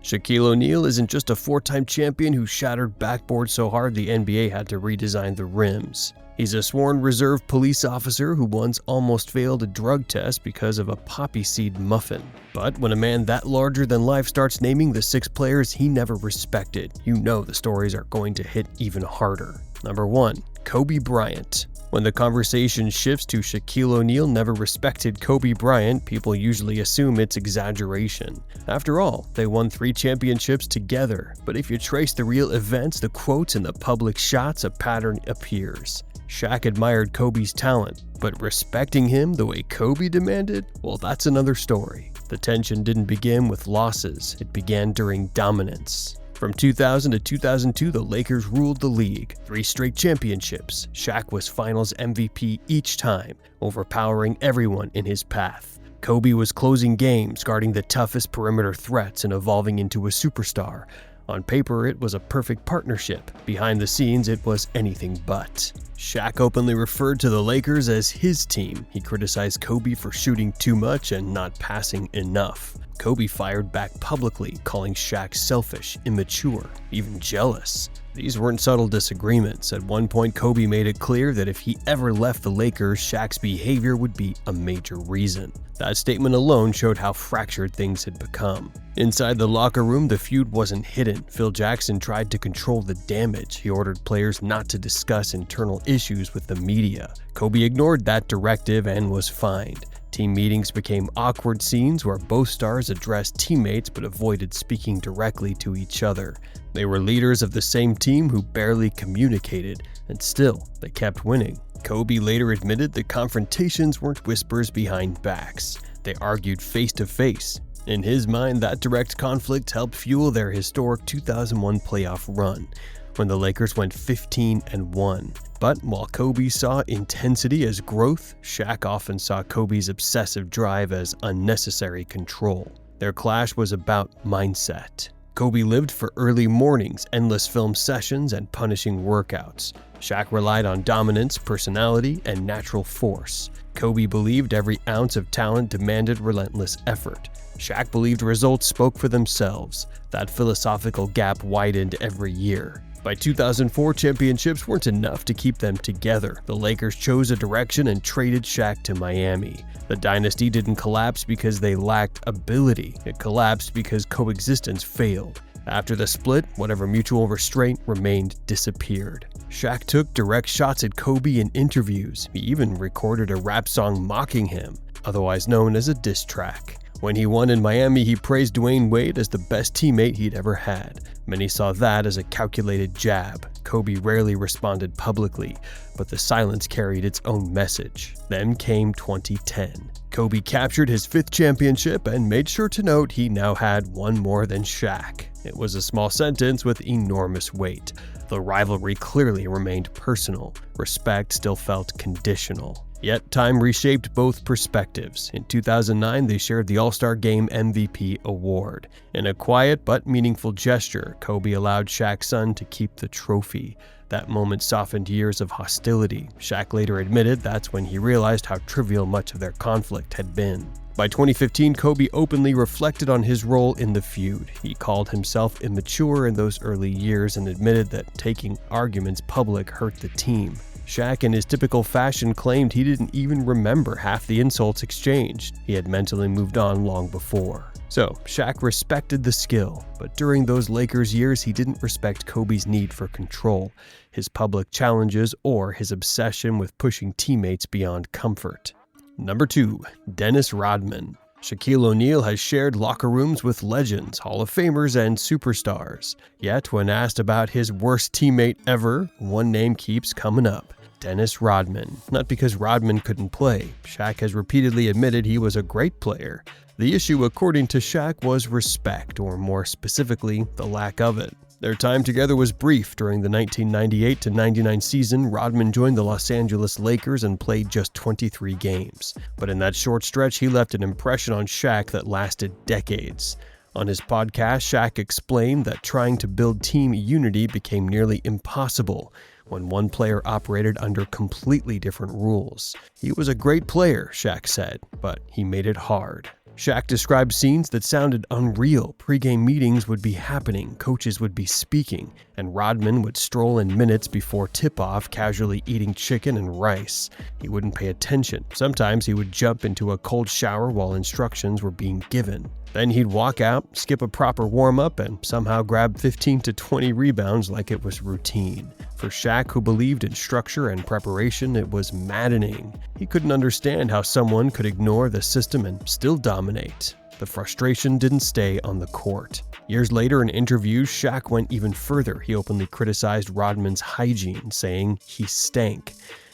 Shaquille O'Neal isn't just a four-time champion who shattered backboards so hard the NBA had to redesign the rims. He's a sworn reserve police officer who once almost failed a drug test because of a poppy seed muffin. But when a man that larger than life starts naming the 6 players he never respected, you know the stories are going to hit even harder. Number 1. Kobe Bryant. When the conversation shifts to Shaquille O'Neal never respected Kobe Bryant, people usually assume it's exaggeration. After all, they won 3 championships together. But if you trace the real events, the quotes, and the public shots, a pattern appears. Shaq admired Kobe's talent, but respecting him the way Kobe demanded? Well, that's another story. The tension didn't begin with losses, it began during dominance. From 2000 to 2002, the Lakers ruled the league. 3 straight championships. Shaq was Finals MVP each time, overpowering everyone in his path. Kobe was closing games, guarding the toughest perimeter threats, and evolving into a superstar. On paper, it was a perfect partnership. Behind the scenes, it was anything but. Shaq openly referred to the Lakers as his team. He criticized Kobe for shooting too much and not passing enough. Kobe fired back publicly, calling Shaq selfish, immature, even jealous. These weren't subtle disagreements. At one point, Kobe made it clear that if he ever left the Lakers, Shaq's behavior would be a major reason. That statement alone showed how fractured things had become. Inside the locker room, the feud wasn't hidden. Phil Jackson tried to control the damage. He ordered players not to discuss internal issues with the media. Kobe ignored that directive and was fined. Team meetings became awkward scenes where both stars addressed teammates but avoided speaking directly to each other. They were leaders of the same team who barely communicated, and still, they kept winning. Kobe later admitted the confrontations weren't whispers behind backs. They argued face to face. In his mind, that direct conflict helped fuel their historic 2001 playoff run, when the Lakers went 15-1. But while Kobe saw intensity as growth, Shaq often saw Kobe's obsessive drive as unnecessary control. Their clash was about mindset. Kobe lived for early mornings, endless film sessions, and punishing workouts. Shaq relied on dominance, personality, and natural force. Kobe believed every ounce of talent demanded relentless effort. Shaq believed results spoke for themselves. That philosophical gap widened every year. By 2004, championships weren't enough to keep them together. The Lakers chose a direction and traded Shaq to Miami. The dynasty didn't collapse because they lacked ability. It collapsed because coexistence failed. After the split, whatever mutual restraint remained disappeared. Shaq took direct shots at Kobe in interviews. He even recorded a rap song mocking him, otherwise known as a diss track. When he won in Miami, he praised Dwayne Wade as the best teammate he'd ever had. Many saw that as a calculated jab. Kobe rarely responded publicly, but the silence carried its own message. Then came 2010. Kobe captured his 5th championship and made sure to note he now had one more than Shaq. It was a small sentence with enormous weight. The rivalry clearly remained personal. Respect still felt conditional. Yet time reshaped both perspectives. In 2009, they shared the All-Star Game MVP award. In a quiet but meaningful gesture, Kobe allowed Shaq's son to keep the trophy. That moment softened years of hostility. Shaq later admitted that's when he realized how trivial much of their conflict had been. By 2015, Kobe openly reflected on his role in the feud. He called himself immature in those early years and admitted that taking arguments public hurt the team. Shaq, in his typical fashion, claimed he didn't even remember half the insults exchanged. He had mentally moved on long before. So, Shaq respected the skill, but during those Lakers years, he didn't respect Kobe's need for control, his public challenges, or his obsession with pushing teammates beyond comfort. Number 2. Dennis Rodman. Shaquille O'Neal has shared locker rooms with legends, Hall of Famers, and superstars. Yet, when asked about his worst teammate ever, one name keeps coming up: Dennis Rodman. Not because Rodman couldn't play. Shaq has repeatedly admitted he was a great player. The issue, according to Shaq, was respect, or more specifically, the lack of it. Their time together was brief. During the 1998-99 season, Rodman joined the Los Angeles Lakers and played just 23 games. But in that short stretch, he left an impression on Shaq that lasted decades. On his podcast, Shaq explained that trying to build team unity became nearly impossible when one player operated under completely different rules. He was a great player, Shaq said, but he made it hard. Shaq described scenes that sounded unreal. Pre-game meetings would be happening, coaches would be speaking, and Rodman would stroll in minutes before tip-off, casually eating chicken and rice. He wouldn't pay attention. Sometimes he would jump into a cold shower while instructions were being given. Then he'd walk out, skip a proper warm-up, and somehow grab 15 to 20 rebounds like it was routine. For Shaq, who believed in structure and preparation, it was maddening. He couldn't understand how someone could ignore the system and still dominate. The frustration didn't stay on the court. Years later in interviews, Shaq went even further. He openly criticized Rodman's hygiene, saying he stank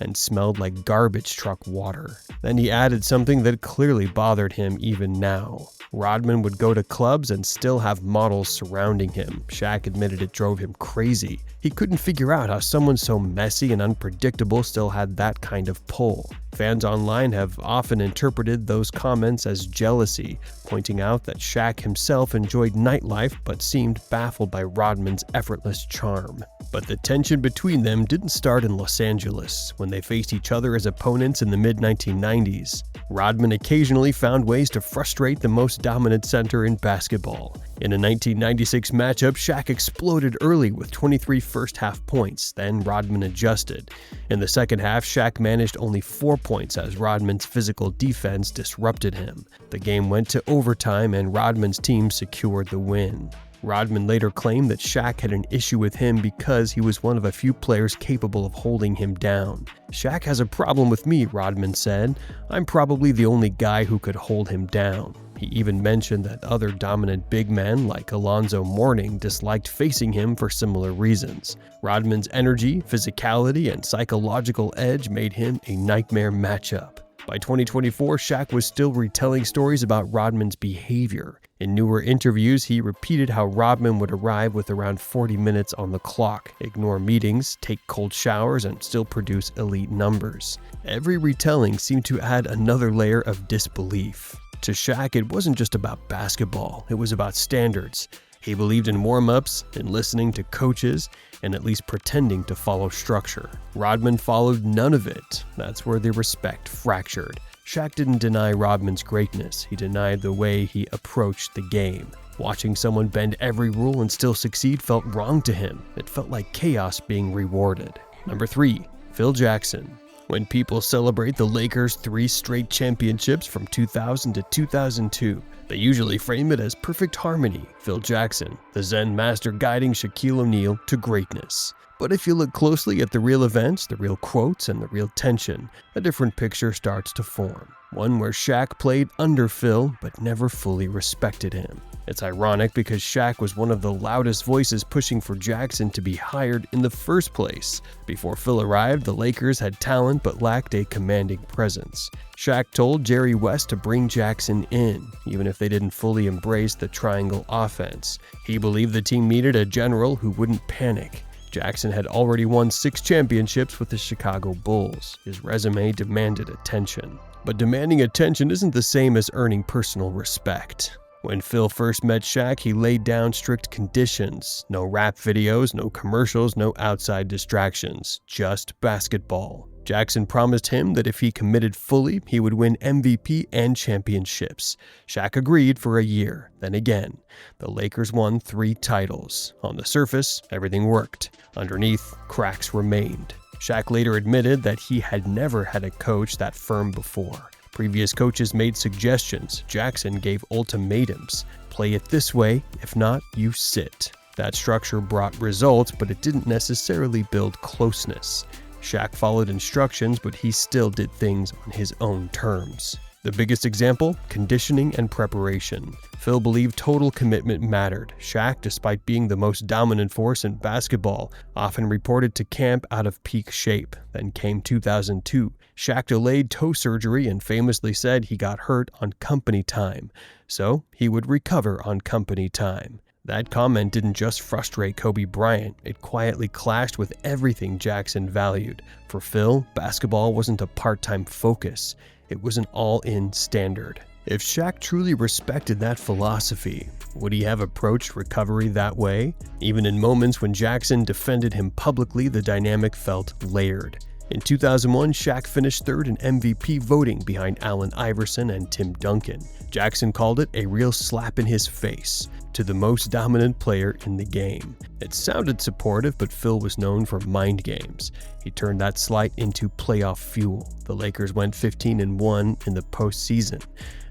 and smelled like garbage truck water. Then he added something that clearly bothered him even now. Rodman would go to clubs and still have models surrounding him. Shaq admitted it drove him crazy. He couldn't figure out how someone so messy and unpredictable still had that kind of pull. Fans online have often interpreted those comments as jealousy, pointing out that Shaq himself enjoyed nightlife but seemed baffled by Rodman's effortless charm. But the tension between them didn't start in Los Angeles, when they faced each other as opponents in the mid-1990s. Rodman occasionally found ways to frustrate the most dominant center in basketball. In a 1996 matchup, Shaq exploded early with 23 first-half points, then Rodman adjusted. In the second half, Shaq managed only 4 points as Rodman's physical defense disrupted him. The game went to overtime and Rodman's team secured the win. Rodman later claimed that Shaq had an issue with him because he was one of a few players capable of holding him down. "Shaq has a problem with me," Rodman said. "I'm probably the only guy who could hold him down." He even mentioned that other dominant big men like Alonzo Mourning disliked facing him for similar reasons. Rodman's energy, physicality, and psychological edge made him a nightmare matchup. By 2024, Shaq was still retelling stories about Rodman's behavior. In newer interviews, he repeated how Rodman would arrive with around 40 minutes on the clock, ignore meetings, take cold showers, and still produce elite numbers. Every retelling seemed to add another layer of disbelief. To Shaq, it wasn't just about basketball, it was about standards. He believed in warm-ups, in listening to coaches, and at least pretending to follow structure. Rodman followed none of it. That's where the respect fractured. Shaq didn't deny Rodman's greatness, he denied the way he approached the game. Watching someone bend every rule and still succeed felt wrong to him. It felt like chaos being rewarded. Number 3. Phil Jackson. When people celebrate the Lakers' 3 straight championships from 2000 to 2002, they usually frame it as perfect harmony. Phil Jackson, the Zen master guiding Shaquille O'Neal to greatness. But if you look closely at the real events, the real quotes, and the real tension, a different picture starts to form. One where Shaq played under Phil, but never fully respected him. It's ironic because Shaq was one of the loudest voices pushing for Jackson to be hired in the first place. Before Phil arrived, the Lakers had talent but lacked a commanding presence. Shaq told Jerry West to bring Jackson in, even if they didn't fully embrace the triangle offense. He believed the team needed a general who wouldn't panic. Jackson had already won 6 championships with the Chicago Bulls. His resume demanded attention. But demanding attention isn't the same as earning personal respect. When Phil first met Shaq, he laid down strict conditions. No rap videos, no commercials, no outside distractions. Just basketball. Jackson promised him that if he committed fully, he would win MVP and championships. Shaq agreed for a year. Then again, the Lakers won 3 titles. On the surface, everything worked. Underneath, cracks remained. Shaq later admitted that he had never had a coach that firm before. Previous coaches made suggestions. Jackson gave ultimatums. Play it this way, if not, you sit. That structure brought results, but it didn't necessarily build closeness. Shaq followed instructions, but he still did things on his own terms. The biggest example? Conditioning and preparation. Phil believed total commitment mattered. Shaq, despite being the most dominant force in basketball, often reported to camp out of peak shape. Then came 2002. Shaq delayed toe surgery and famously said he got hurt on company time, so he would recover on company time. That comment didn't just frustrate Kobe Bryant, it quietly clashed with everything Jackson valued. For Phil, basketball wasn't a part-time focus, it was an all-in standard. If Shaq truly respected that philosophy, would he have approached recovery that way? Even in moments when Jackson defended him publicly, the dynamic felt layered. In 2001, Shaq finished third in MVP voting behind Allen Iverson and Tim Duncan. Jackson called it a real slap in his face to the most dominant player in the game. It sounded supportive, but Phil was known for mind games. He turned that slight into playoff fuel. The Lakers went 15-1 in the postseason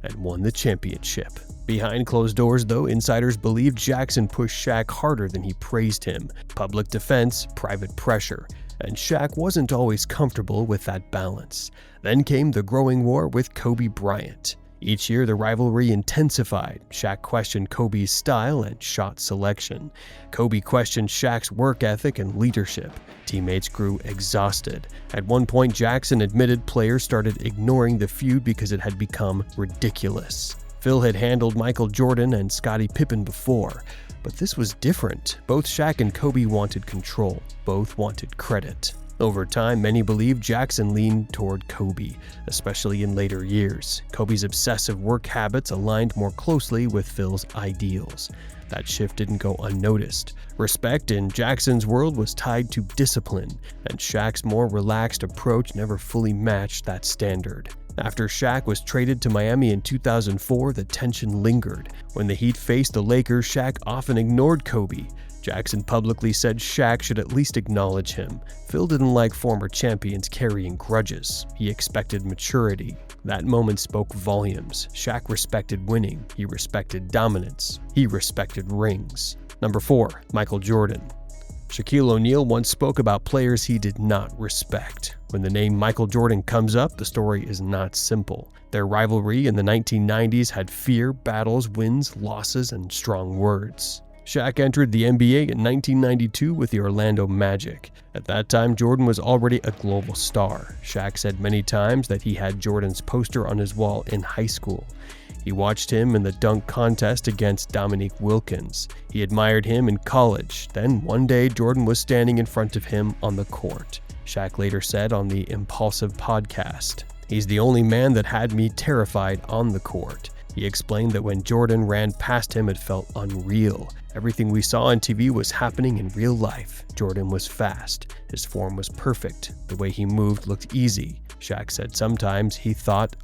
and won the championship. Behind closed doors, though, insiders believed Jackson pushed Shaq harder than he praised him. Public defense, private pressure. And Shaq wasn't always comfortable with that balance. Then came the growing war with Kobe Bryant. Each year, the rivalry intensified. Shaq questioned Kobe's style and shot selection. Kobe questioned Shaq's work ethic and leadership. Teammates grew exhausted. At one point, Jackson admitted players started ignoring the feud because it had become ridiculous. Phil had handled Michael Jordan and Scottie Pippen before, but this was different. Both Shaq and Kobe wanted control. Both wanted credit. Over time, many believe Jackson leaned toward Kobe, especially in later years. Kobe's obsessive work habits aligned more closely with Phil's ideals. That shift didn't go unnoticed. Respect in Jackson's world was tied to discipline, and Shaq's more relaxed approach never fully matched that standard. After Shaq was traded to Miami in 2004, the tension lingered. When the Heat faced the Lakers, Shaq often ignored Kobe. Jackson publicly said Shaq should at least acknowledge him. Phil didn't like former champions carrying grudges. He expected maturity. That moment spoke volumes. Shaq respected winning. He respected dominance. He respected rings. Number 4. Michael Jordan. Shaquille O'Neal once spoke about players he did not respect. When the name Michael Jordan comes up, the story is not simple. Their rivalry in the 1990s had fear, battles, wins, losses, and strong words. Shaq entered the NBA in 1992 with the Orlando Magic. At that time, Jordan was already a global star. Shaq said many times that he had Jordan's poster on his wall in high school. He watched him in the dunk contest against Dominique Wilkins. He admired him in college. Then one day, Jordan was standing in front of him on the court. Shaq later said on the Impulsive podcast, "He's the only man that had me terrified on the court." He explained that when Jordan ran past him, it felt unreal. Everything we saw on TV was happening in real life. Jordan was fast. His form was perfect. The way he moved looked easy. Shaq said sometimes he thought,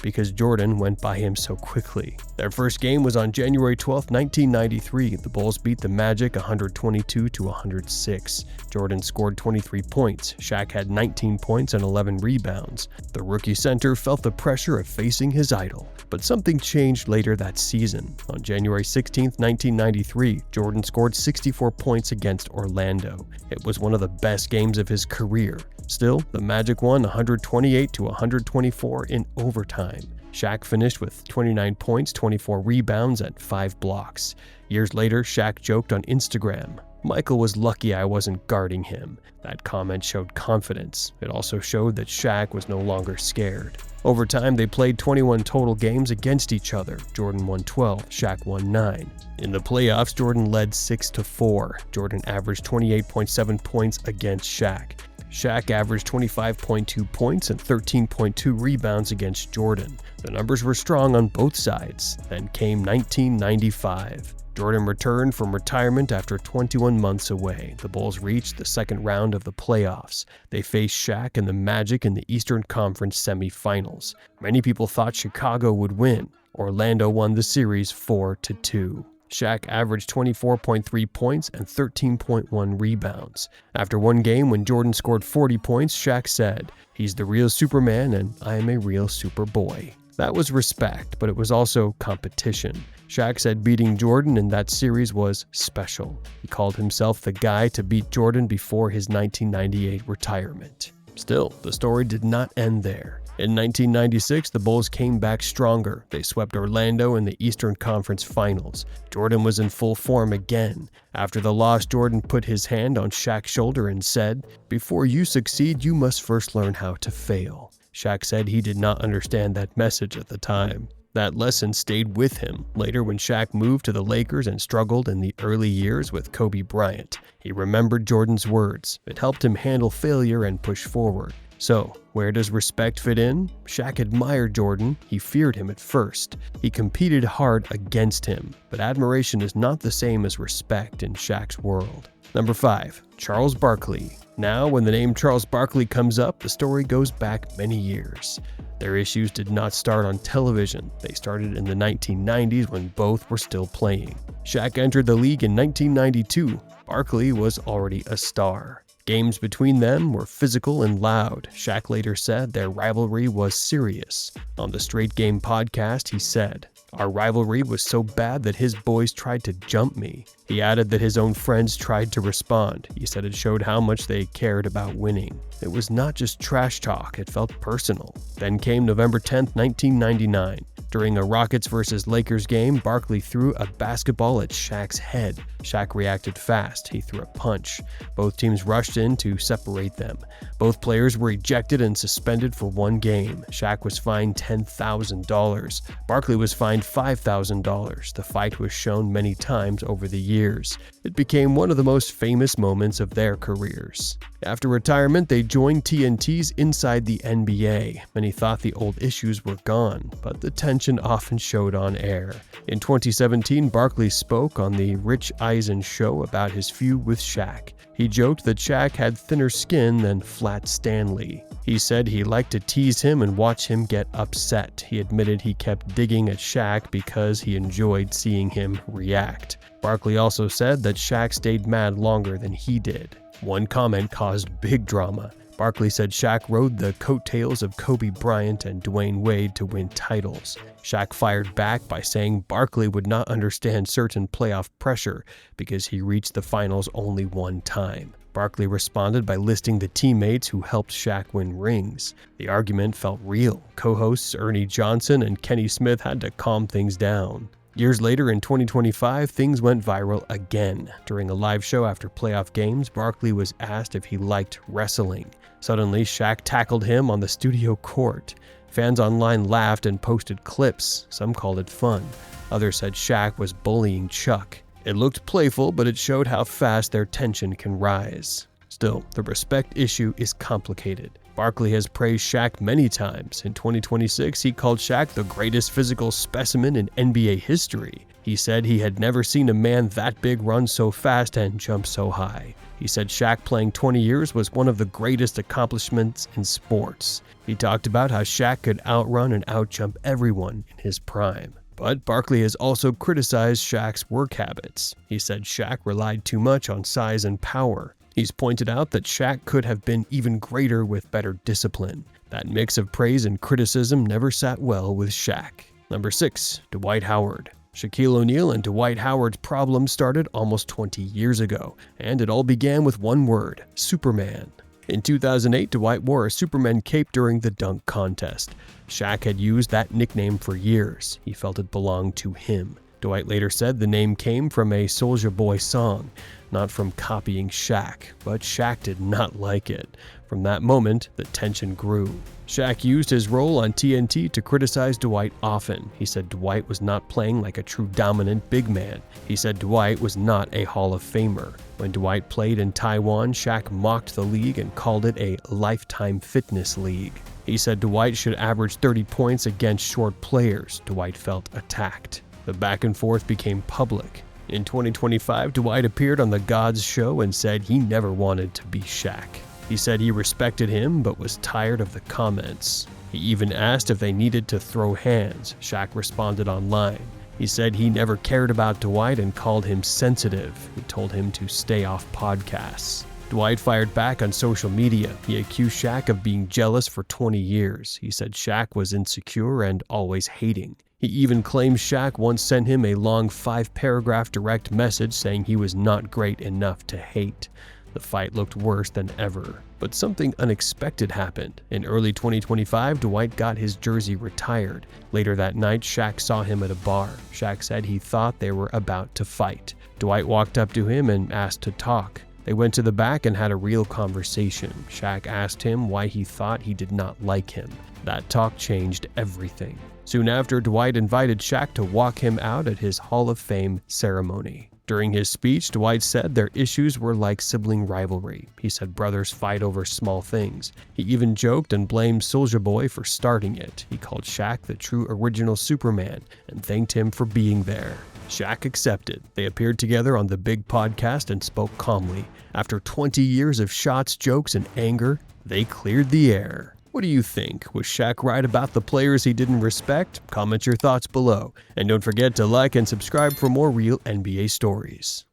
because Jordan went by him so quickly. Their first game was on January 12, 1993. The Bulls beat the Magic 122-106. Jordan scored 23 points. Shaq had 19 points and 11 rebounds. The rookie center felt the pressure of facing his idol. But something changed later that season. On January 16, 1993, Jordan scored 64 points against Orlando. It was one of the best games of his career. Still, the Magic won 128-124 in overtime. Shaq finished with 29 points, 24 rebounds, and 5 blocks. Years later, Shaq joked on Instagram, "Michael was lucky I wasn't guarding him." That comment showed confidence. It also showed that Shaq was no longer scared. Over time, they played 21 total games against each other. Jordan won 12, Shaq won 9. In the playoffs, Jordan led 6-4. Jordan averaged 28.7 points against Shaq. Shaq averaged 25.2 points and 13.2 rebounds against Jordan. The numbers were strong on both sides. Then came 1995. Jordan returned from retirement after 21 months away. The Bulls reached the second round of the playoffs. They faced Shaq and the Magic in the Eastern Conference semifinals. Many people thought Chicago would win. Orlando won the series 4-2. Shaq averaged 24.3 points and 13.1 rebounds. After one game, when Jordan scored 40 points, Shaq said, "He's the real Superman and I am a real Superboy." That was respect, but it was also competition. Shaq said beating Jordan in that series was special. He called himself the guy to beat Jordan before his 1998 retirement. Still, the story did not end there. In 1996, the Bulls came back stronger. They swept Orlando in the Eastern Conference Finals. Jordan was in full form again. After the loss, Jordan put his hand on Shaq's shoulder and said, "Before you succeed, you must first learn how to fail." Shaq said he did not understand that message at the time. That lesson stayed with him. Later, when Shaq moved to the Lakers and struggled in the early years with Kobe Bryant, he remembered Jordan's words. It helped him handle failure and push forward. So, where does respect fit in? Shaq admired Jordan. He feared him at first. He competed hard against him, but admiration is not the same as respect in Shaq's world. Number 5. Charles Barkley. Now, when the name Charles Barkley comes up, the story goes back many years. Their issues did not start on television. They started in the 1990s when both were still playing. Shaq entered the league in 1992. Barkley was already a star. Games between them were physical and loud. Shaq later said their rivalry was serious. On the Straight Game podcast, he said, "Our rivalry was so bad that his boys tried to jump me." He added that his own friends tried to respond. He said it showed how much they cared about winning. It was not just trash talk, it felt personal. Then came November 10th, 1999. During a Rockets vs. Lakers game, Barkley threw a basketball at Shaq's head. Shaq reacted fast. He threw a punch. Both teams rushed in to separate them. Both players were ejected and suspended for one game. Shaq was fined $10,000. Barkley was fined $5,000. The fight was shown many times over the years. It became one of the most famous moments of their careers. After retirement, they joined TNT's Inside the NBA. Many thought the old issues were gone, but the tension often showed on air. In 2017, Barkley spoke on the Rich Eisen show about his feud with Shaq. He joked that Shaq had thinner skin than Flat Stanley. He said he liked to tease him and watch him get upset. He admitted he kept digging at Shaq because he enjoyed seeing him react. Barkley also said that Shaq stayed mad longer than he did. One comment caused big drama. Barkley said Shaq rode the coattails of Kobe Bryant and Dwayne Wade to win titles. Shaq fired back by saying Barkley would not understand certain playoff pressure because he reached the finals only one time. Barkley responded by listing the teammates who helped Shaq win rings. The argument felt real. Co-hosts Ernie Johnson and Kenny Smith had to calm things down. Years later, in 2025, things went viral again. During a live show after playoff games, Barkley was asked if he liked wrestling. Suddenly, Shaq tackled him on the studio court. Fans online laughed and posted clips. Some called it fun. Others said Shaq was bullying Chuck. It looked playful, but it showed how fast their tension can rise. Still, the respect issue is complicated. Barkley has praised Shaq many times. In 2026, he called Shaq the greatest physical specimen in NBA history. He said he had never seen a man that big run so fast and jump so high. He said Shaq playing 20 years was one of the greatest accomplishments in sports. He talked about how Shaq could outrun and outjump everyone in his prime. But Barkley has also criticized Shaq's work habits. He said Shaq relied too much on size and power. He's pointed out that Shaq could have been even greater with better discipline. That mix of praise and criticism never sat well with Shaq. Number 6. Dwight Howard. Shaquille O'Neal and Dwight Howard's problem started almost 20 years ago, and it all began with one word: Superman. In 2008, Dwight wore a Superman cape during the dunk contest. Shaq had used that nickname for years. He felt it belonged to him. Dwight later said the name came from a Soulja Boy song, not from copying Shaq, but Shaq did not like it. From that moment, the tension grew. Shaq used his role on TNT to criticize Dwight often. He said Dwight was not playing like a true dominant big man. He said Dwight was not a Hall of Famer. When Dwight played in Taiwan, Shaq mocked the league and called it a lifetime fitness league. He said Dwight should average 30 points against short players. Dwight felt attacked. The back and forth became public. In 2025, Dwight appeared on The Gods show and said he never wanted to be Shaq. He said he respected him but was tired of the comments. He even asked if they needed to throw hands. Shaq responded online. He said he never cared about Dwight and called him sensitive. He told him to stay off podcasts. Dwight fired back on social media. He accused Shaq of being jealous for 20 years. He said Shaq was insecure and always hating. He even claimed Shaq once sent him a long 5-paragraph direct message saying he was not great enough to hate. The fight looked worse than ever. But something unexpected happened. In early 2025, Dwight got his jersey retired. Later that night, Shaq saw him at a bar. Shaq said he thought they were about to fight. Dwight walked up to him and asked to talk. They went to the back and had a real conversation. Shaq asked him why he thought he did not like him. That talk changed everything. Soon after, Dwight invited Shaq to walk him out at his Hall of Fame ceremony. During his speech, Dwight said their issues were like sibling rivalry. He said brothers fight over small things. He even joked and blamed Soulja Boy for starting it. He called Shaq the true original Superman and thanked him for being there. Shaq accepted. They appeared together on the Big Podcast and spoke calmly. After 20 years of shots, jokes, and anger, they cleared the air. What do you think? Was Shaq right about the players he didn't respect? Comment your thoughts below. And don't forget to like and subscribe for more real NBA stories.